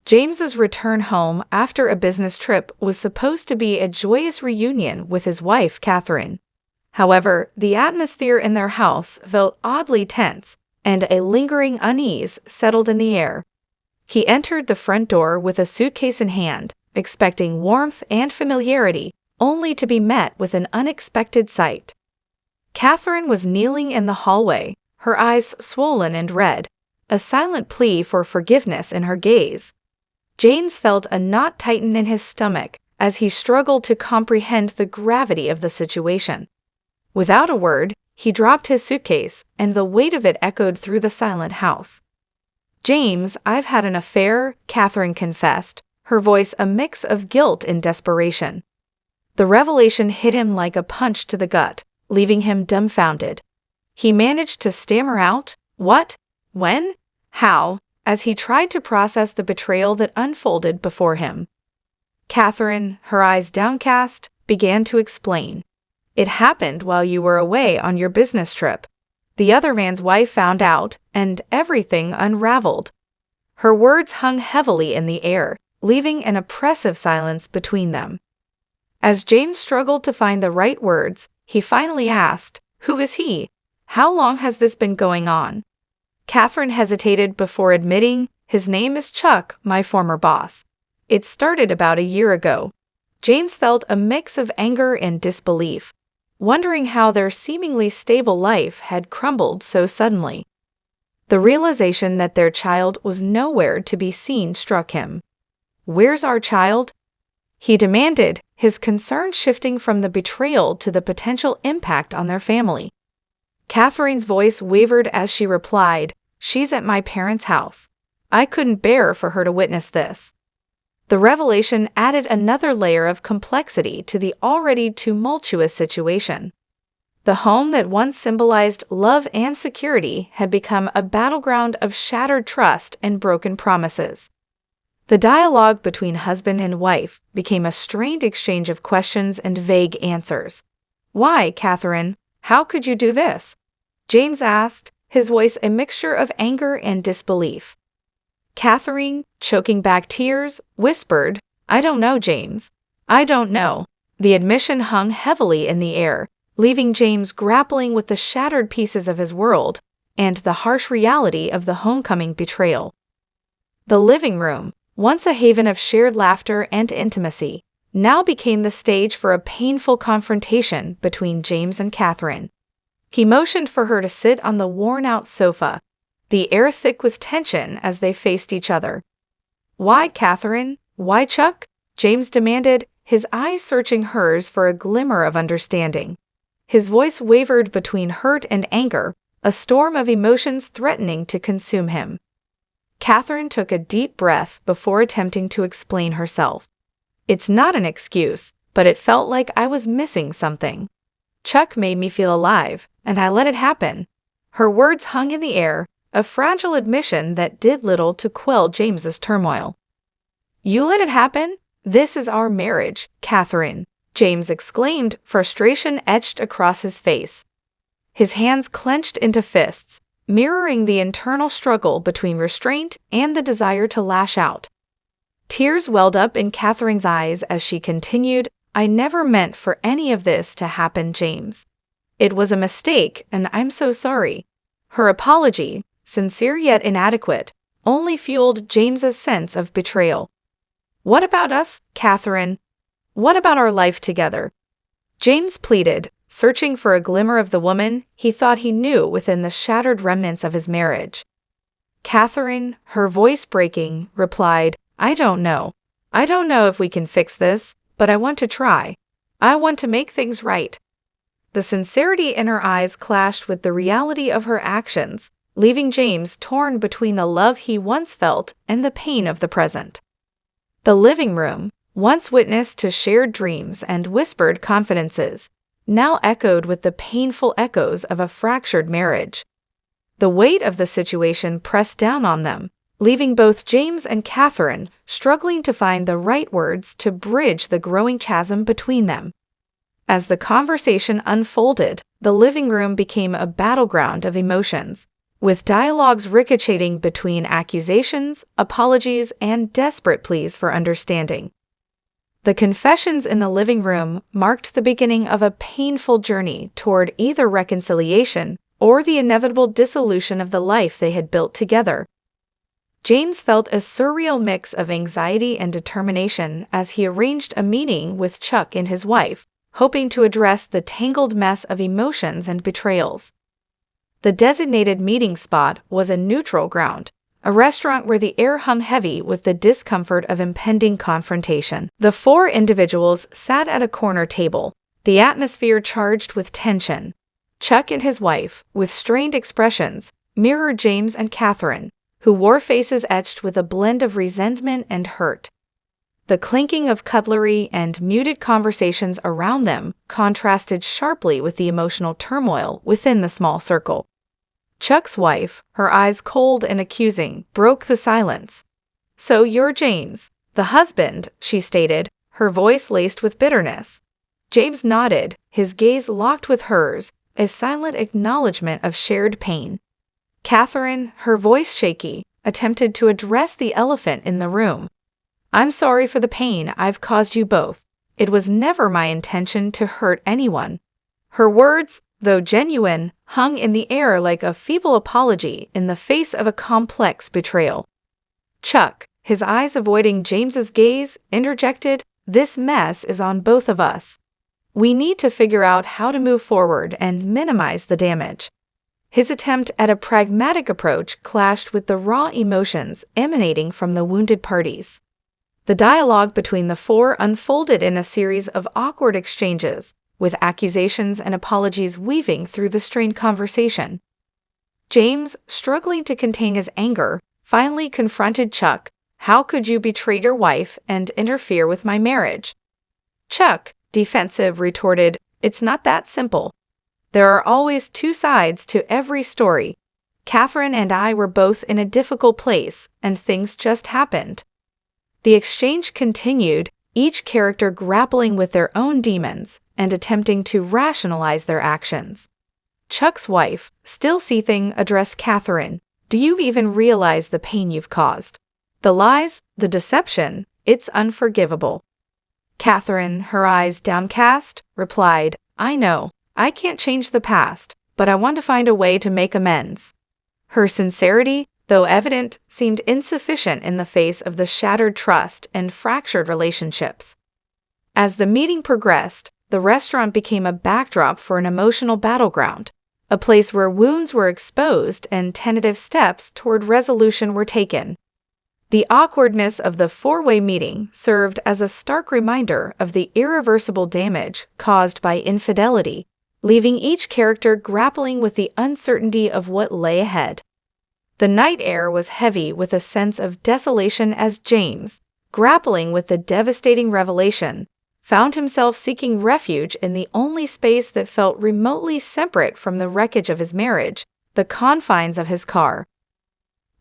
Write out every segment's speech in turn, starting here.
James's return home after a business trip was supposed to be a joyous reunion with his wife, Catherine. However, the atmosphere in their house felt oddly tense, and a lingering unease settled in the air. He entered the front door with a suitcase in hand, expecting warmth and familiarity, only to be met with an unexpected sight. Catherine was kneeling in the hallway, her eyes swollen and red, a silent plea for forgiveness in her gaze. James felt a knot tighten in his stomach as he struggled to comprehend the gravity of the situation. Without a word, he dropped his suitcase, and the weight of it echoed through the silent house. "James, I've had an affair," Catherine confessed, her voice a mix of guilt and desperation. The revelation hit him like a punch to the gut, leaving him dumbfounded. He managed to stammer out, "What? When? How?" as he tried to process the betrayal that unfolded before him. Catherine, her eyes downcast, began to explain. "It happened while you were away on your business trip. The other man's wife found out, and everything unraveled." Her words hung heavily in the air, leaving an oppressive silence between them. As James struggled to find the right words, he finally asked, "Who is he? How long has this been going on?" Catherine hesitated before admitting, "His name is Chuck, my former boss. It started about a year ago." James felt a mix of anger and disbelief, wondering how their seemingly stable life had crumbled so suddenly. The realization that their child was nowhere to be seen struck him. "Where's our child?" he demanded, his concern shifting from the betrayal to the potential impact on their family. Catherine's voice wavered as she replied, "She's at my parents' house. I couldn't bear for her to witness this." The revelation added another layer of complexity to the already tumultuous situation. The home that once symbolized love and security had become a battleground of shattered trust and broken promises. The dialogue between husband and wife became a strained exchange of questions and vague answers. "Why, Catherine? How could you do this?" James asked, his voice a mixture of anger and disbelief. Catherine, choking back tears, whispered, "I don't know, James. I don't know." The admission hung heavily in the air, leaving James grappling with the shattered pieces of his world and the harsh reality of the homecoming betrayal. The living room, once a haven of shared laughter and intimacy, now became the stage for a painful confrontation between James and Catherine. He motioned for her to sit on the worn-out sofa, the air thick with tension as they faced each other. "Why, Catherine? Why, Chuck?" James demanded, his eyes searching hers for a glimmer of understanding. His voice wavered between hurt and anger, a storm of emotions threatening to consume him. Catherine took a deep breath before attempting to explain herself. "It's not an excuse, but it felt like I was missing something. Chuck made me feel alive, and I let it happen." Her words hung in the air, a fragile admission that did little to quell James's turmoil. "You let it happen? This is our marriage, Catherine," James exclaimed, frustration etched across his face. His hands clenched into fists, mirroring the internal struggle between restraint and the desire to lash out. Tears welled up in Catherine's eyes as she continued, "I never meant for any of this to happen, James. It was a mistake, and I'm so sorry." Her apology, sincere yet inadequate, only fueled James's sense of betrayal. "What about us, Catherine? What about our life together?" James pleaded, searching for a glimmer of the woman he thought he knew within the shattered remnants of his marriage. Catherine, her voice breaking, replied, "I don't know. I don't know if we can fix this, but I want to try. I want to make things right." The sincerity in her eyes clashed with the reality of her actions, leaving James torn between the love he once felt and the pain of the present. The living room, once witness to shared dreams and whispered confidences, now echoed with the painful echoes of a fractured marriage. The weight of the situation pressed down on them, leaving both James and Catherine struggling to find the right words to bridge the growing chasm between them. As the conversation unfolded, the living room became a battleground of emotions, with dialogues ricocheting between accusations, apologies, and desperate pleas for understanding. The confessions in the living room marked the beginning of a painful journey toward either reconciliation or the inevitable dissolution of the life they had built together. James felt a surreal mix of anxiety and determination as he arranged a meeting with Chuck and his wife, hoping to address the tangled mess of emotions and betrayals. The designated meeting spot was a neutral ground, a restaurant where the air hung heavy with the discomfort of impending confrontation. The four individuals sat at a corner table, the atmosphere charged with tension. Chuck and his wife, with strained expressions, mirrored James and Catherine, who wore faces etched with a blend of resentment and hurt. The clinking of cutlery and muted conversations around them contrasted sharply with the emotional turmoil within the small circle. Chuck's wife, her eyes cold and accusing, broke the silence. "So you're James, the husband," she stated, her voice laced with bitterness. James nodded, his gaze locked with hers, a silent acknowledgement of shared pain. Catherine, her voice shaky, attempted to address the elephant in the room. "I'm sorry for the pain I've caused you both. It was never my intention to hurt anyone." Her words, though genuine, hung in the air like a feeble apology in the face of a complex betrayal. Chuck, his eyes avoiding James's gaze, interjected, "This mess is on both of us. We need to figure out how to move forward and minimize the damage." His attempt at a pragmatic approach clashed with the raw emotions emanating from the wounded parties. The dialogue between the four unfolded in a series of awkward exchanges, with accusations and apologies weaving through the strained conversation. James, struggling to contain his anger, finally confronted Chuck. "How could you betray your wife and interfere with my marriage?" Chuck, defensive, retorted, "It's not that simple. There are always two sides to every story. Catherine and I were both in a difficult place, and things just happened." The exchange continued, each character grappling with their own demons and attempting to rationalize their actions. Chuck's wife, still seething, addressed Catherine. "Do you even realize the pain you've caused? The lies, the deception, it's unforgivable." Catherine, her eyes downcast, replied, "I know, I can't change the past, but I want to find a way to make amends." Her sincerity, though evident, seemed insufficient in the face of the shattered trust and fractured relationships. As the meeting progressed, the restaurant became a backdrop for an emotional battleground, a place where wounds were exposed and tentative steps toward resolution were taken. The awkwardness of the four-way meeting served as a stark reminder of the irreversible damage caused by infidelity, leaving each character grappling with the uncertainty of what lay ahead. The night air was heavy with a sense of desolation as James, grappling with the devastating revelation, found himself seeking refuge in the only space that felt remotely separate from the wreckage of his marriage, the confines of his car.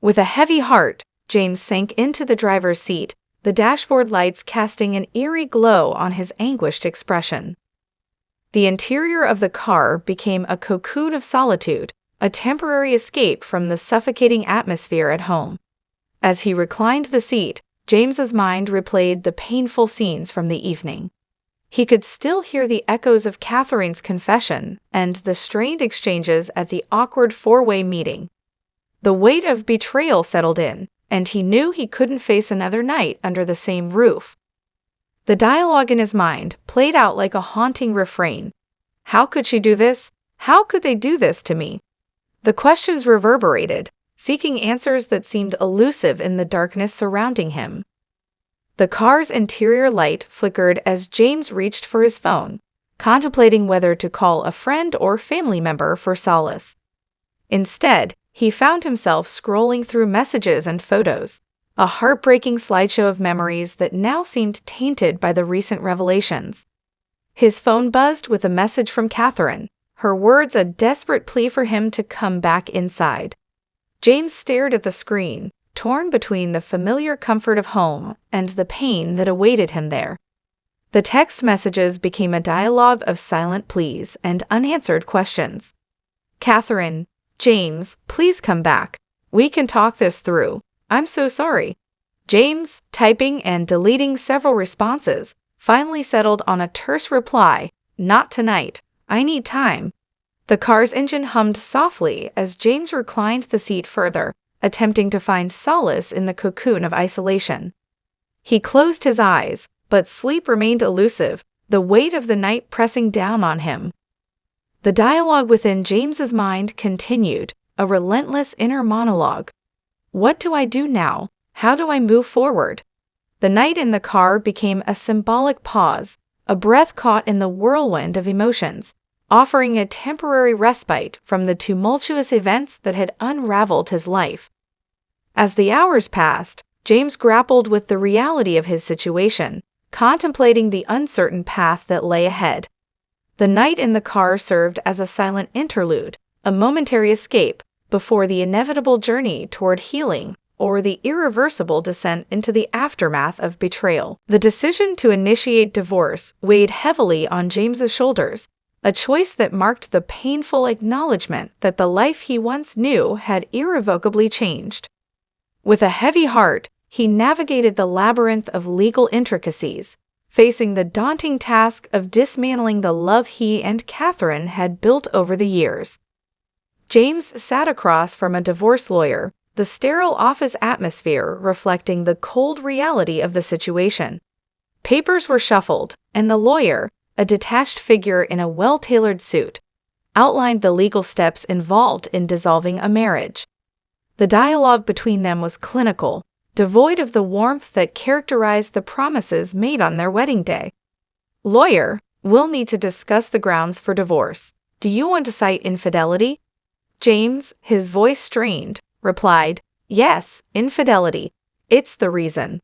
With a heavy heart, James sank into the driver's seat, the dashboard lights casting an eerie glow on his anguished expression. The interior of the car became a cocoon of solitude, a temporary escape from the suffocating atmosphere at home. As he reclined the seat, James's mind replayed the painful scenes from the evening. He could still hear the echoes of Catherine's confession and the strained exchanges at the awkward four-way meeting. The weight of betrayal settled in, and he knew he couldn't face another night under the same roof. The dialogue in his mind played out like a haunting refrain. "How could she do this? How could they do this to me?" The questions reverberated, seeking answers that seemed elusive in the darkness surrounding him. The car's interior light flickered as James reached for his phone, contemplating whether to call a friend or family member for solace. Instead, he found himself scrolling through messages and photos, a heartbreaking slideshow of memories that now seemed tainted by the recent revelations. His phone buzzed with a message from Catherine, her words a desperate plea for him to come back inside. James stared at the screen, torn between the familiar comfort of home and the pain that awaited him there. The text messages became a dialogue of silent pleas and unanswered questions. "Catherine, James, please come back. We can talk this through. I'm so sorry. James, typing and deleting several responses, finally settled on a terse reply, "Not tonight. I need time." The car's engine hummed softly as James reclined the seat further, attempting to find solace in the cocoon of isolation. He closed his eyes, but sleep remained elusive, the weight of the night pressing down on him. The dialogue within James's mind continued, a relentless inner monologue. What do I do now? How do I move forward? The night in the car became a symbolic pause, a breath caught in the whirlwind of emotions, offering a temporary respite from the tumultuous events that had unraveled his life. As the hours passed, James grappled with the reality of his situation, contemplating the uncertain path that lay ahead. The night in the car served as a silent interlude, a momentary escape, before the inevitable journey toward healing or the irreversible descent into the aftermath of betrayal. The decision to initiate divorce weighed heavily on James's shoulders, a choice that marked the painful acknowledgement that the life he once knew had irrevocably changed. With a heavy heart, he navigated the labyrinth of legal intricacies, facing the daunting task of dismantling the love he and Catherine had built over the years. James sat across from a divorce lawyer, the sterile office atmosphere reflecting the cold reality of the situation. Papers were shuffled, and the lawyer, a detached figure in a well-tailored suit, outlined the legal steps involved in dissolving a marriage. The dialogue between them was clinical, devoid of the warmth that characterized the promises made on their wedding day. "Lawyer, we'll need to discuss the grounds for divorce. Do you want to cite infidelity?" James, his voice strained, replied, "Yes, infidelity. It's the reason."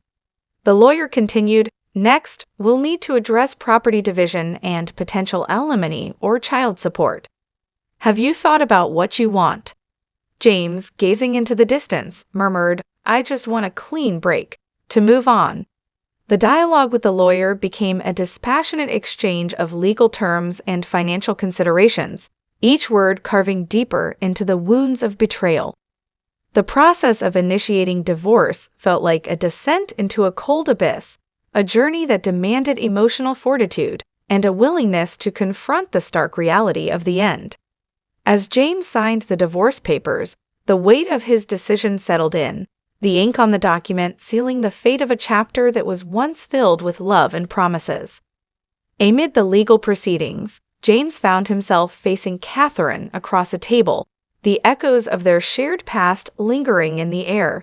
The lawyer continued, "Next, we'll need to address property division and potential alimony or child support. Have you thought about what you want?" James, gazing into the distance, murmured, "I just want a clean break, to move on." The dialogue with the lawyer became a dispassionate exchange of legal terms and financial considerations, each word carving deeper into the wounds of betrayal. The process of initiating divorce felt like a descent into a cold abyss, a journey that demanded emotional fortitude and a willingness to confront the stark reality of the end. As James signed the divorce papers, the weight of his decision settled in, the ink on the document sealing the fate of a chapter that was once filled with love and promises. Amid the legal proceedings, James found himself facing Catherine across a table, the echoes of their shared past lingering in the air.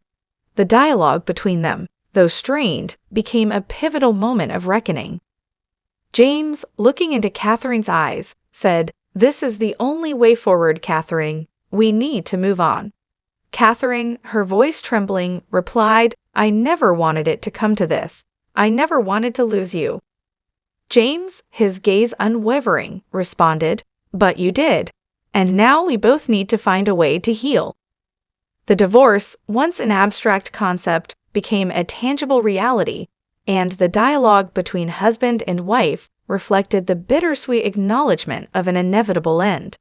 The dialogue between them, though strained, became a pivotal moment of reckoning. James, looking into Catherine's eyes, said, "This is the only way forward, Catherine. We need to move on." Catherine, her voice trembling, replied, "I never wanted it to come to this. I never wanted to lose you." James, his gaze unwavering, responded, "But you did. And now we both need to find a way to heal." The divorce, once an abstract concept, became a tangible reality, and the dialogue between husband and wife reflected the bittersweet acknowledgement of an inevitable end.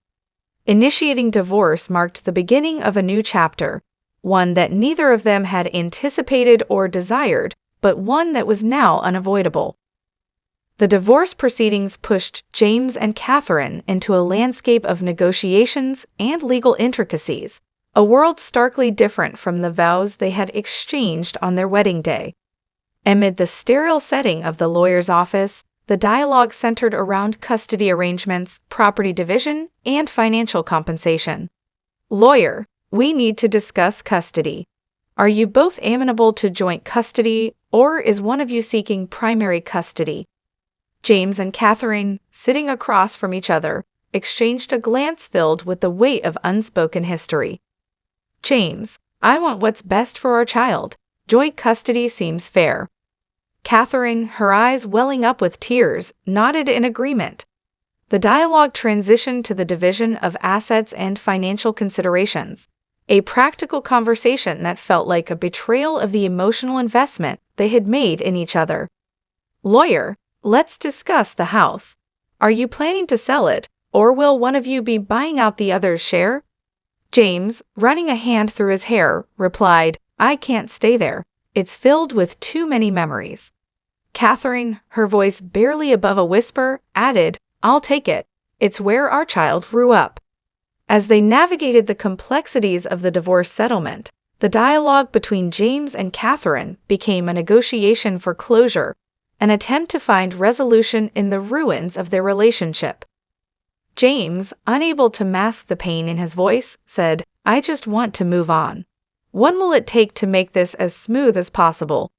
Initiating divorce marked the beginning of a new chapter, one that neither of them had anticipated or desired, but one that was now unavoidable. The divorce proceedings pushed James and Catherine into a landscape of negotiations and legal intricacies, a world starkly different from the vows they had exchanged on their wedding day. Amid the sterile setting of the lawyer's office, the dialogue centered around custody arrangements, property division, and financial compensation. "Lawyer, we need to discuss custody. Are you both amenable to joint custody, or is one of you seeking primary custody?" James and Catherine, sitting across from each other, exchanged a glance filled with the weight of unspoken history. "James, I want what's best for our child. Joint custody seems fair." Catherine, her eyes welling up with tears, nodded in agreement. The dialogue transitioned to the division of assets and financial considerations, a practical conversation that felt like a betrayal of the emotional investment they had made in each other. "Lawyer, let's discuss the house. Are you planning to sell it, or will one of you be buying out the other's share?" James, running a hand through his hair, replied, "I can't stay there. It's filled with too many memories." Catherine, her voice barely above a whisper, added, "I'll take it. It's where our child grew up." As they navigated the complexities of the divorce settlement, the dialogue between James and Catherine became a negotiation for closure, an attempt to find resolution in the ruins of their relationship. James, unable to mask the pain in his voice, said, "I just want to move on. What will it take to make this as smooth as possible?"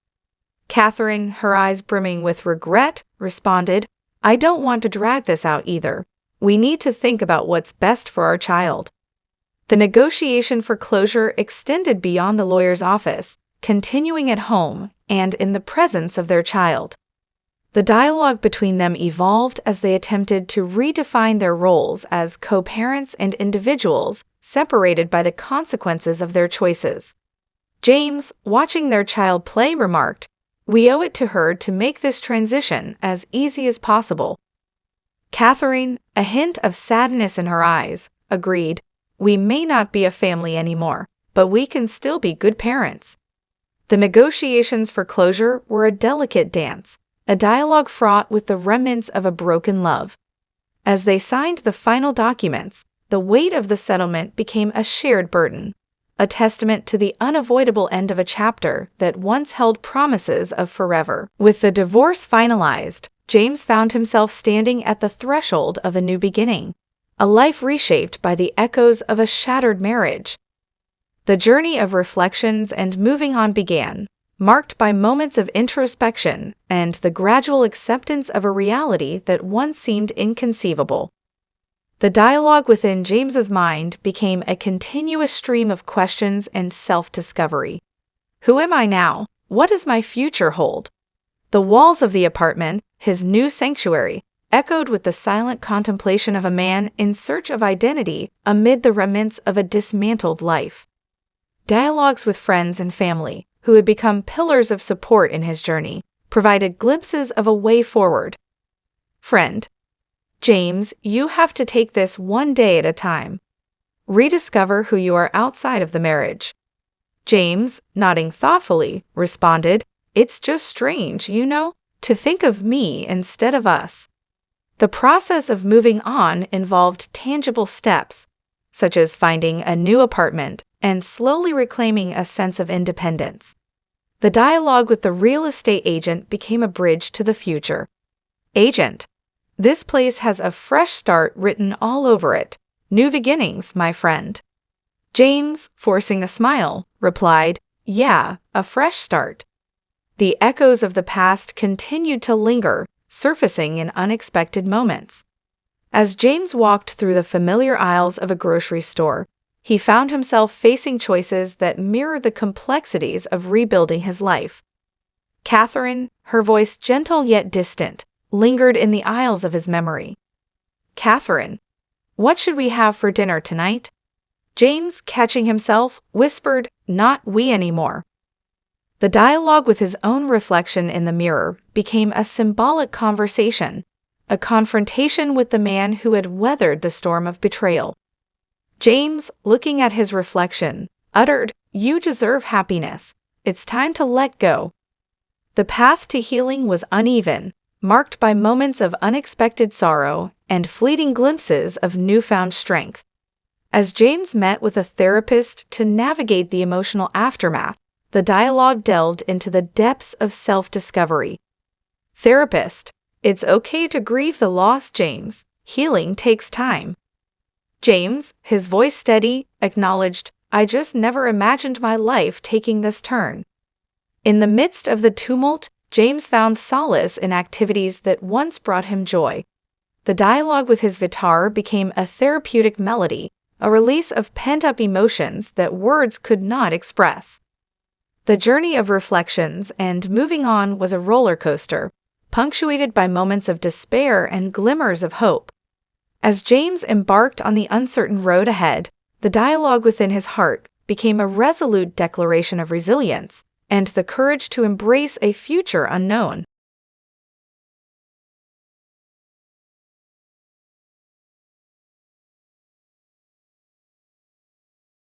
Catherine, her eyes brimming with regret, responded, "I don't want to drag this out either. We need to think about what's best for our child." The negotiation for closure extended beyond the lawyer's office, continuing at home and in the presence of their child. The dialogue between them evolved as they attempted to redefine their roles as co-parents and individuals separated by the consequences of their choices. James, watching their child play, remarked, "We owe it to her to make this transition as easy as possible." Catherine, a hint of sadness in her eyes, agreed, "We may not be a family anymore, but we can still be good parents." The negotiations for closure were a delicate dance, a dialogue fraught with the remnants of a broken love. As they signed the final documents, the weight of the settlement became a shared burden, a testament to the unavoidable end of a chapter that once held promises of forever. With the divorce finalized, James found himself standing at the threshold of a new beginning, a life reshaped by the echoes of a shattered marriage. The journey of reflections and moving on began, marked by moments of introspection and the gradual acceptance of a reality that once seemed inconceivable. The dialogue within James's mind became a continuous stream of questions and self-discovery. Who am I now? What does my future hold? The walls of the apartment, his new sanctuary, echoed with the silent contemplation of a man in search of identity amid the remnants of a dismantled life. Dialogues with friends and family, who had become pillars of support in his journey, provided glimpses of a way forward. Friend, James, you have to take this one day at a time. Rediscover who you are outside of the marriage. James, nodding thoughtfully, responded, "It's just strange, to think of me instead of us." The process of moving on involved tangible steps, such as finding a new apartment and slowly reclaiming a sense of independence. The dialogue with the real estate agent became a bridge to the future. "Agent, this place has a fresh start written all over it. New beginnings, my friend." James, forcing a smile, replied, "Yeah, a fresh start." The echoes of the past continued to linger, surfacing in unexpected moments. As James walked through the familiar aisles of a grocery store, he found himself facing choices that mirrored the complexities of rebuilding his life. Catherine, her voice gentle yet distant, lingered in the aisles of his memory. "Catherine, what should we have for dinner tonight?" James, catching himself, whispered, "Not we anymore." The dialogue with his own reflection in the mirror became a symbolic conversation, a confrontation with the man who had weathered the storm of betrayal. James, looking at his reflection, uttered, "You deserve happiness. It's time to let go." The path to healing was uneven, marked by moments of unexpected sorrow and fleeting glimpses of newfound strength. As James met with a therapist to navigate the emotional aftermath, the dialogue delved into the depths of self-discovery. Therapist, "It's okay to grieve the loss, James. Healing takes time." James, his voice steady, acknowledged, "I just never imagined my life taking this turn." In the midst of the tumult, James found solace in activities that once brought him joy. The dialogue with his guitar became a therapeutic melody, a release of pent-up emotions that words could not express. The journey of reflections and moving on was a roller coaster, punctuated by moments of despair and glimmers of hope. As James embarked on the uncertain road ahead, the dialogue within his heart became a resolute declaration of resilience and the courage to embrace a future unknown.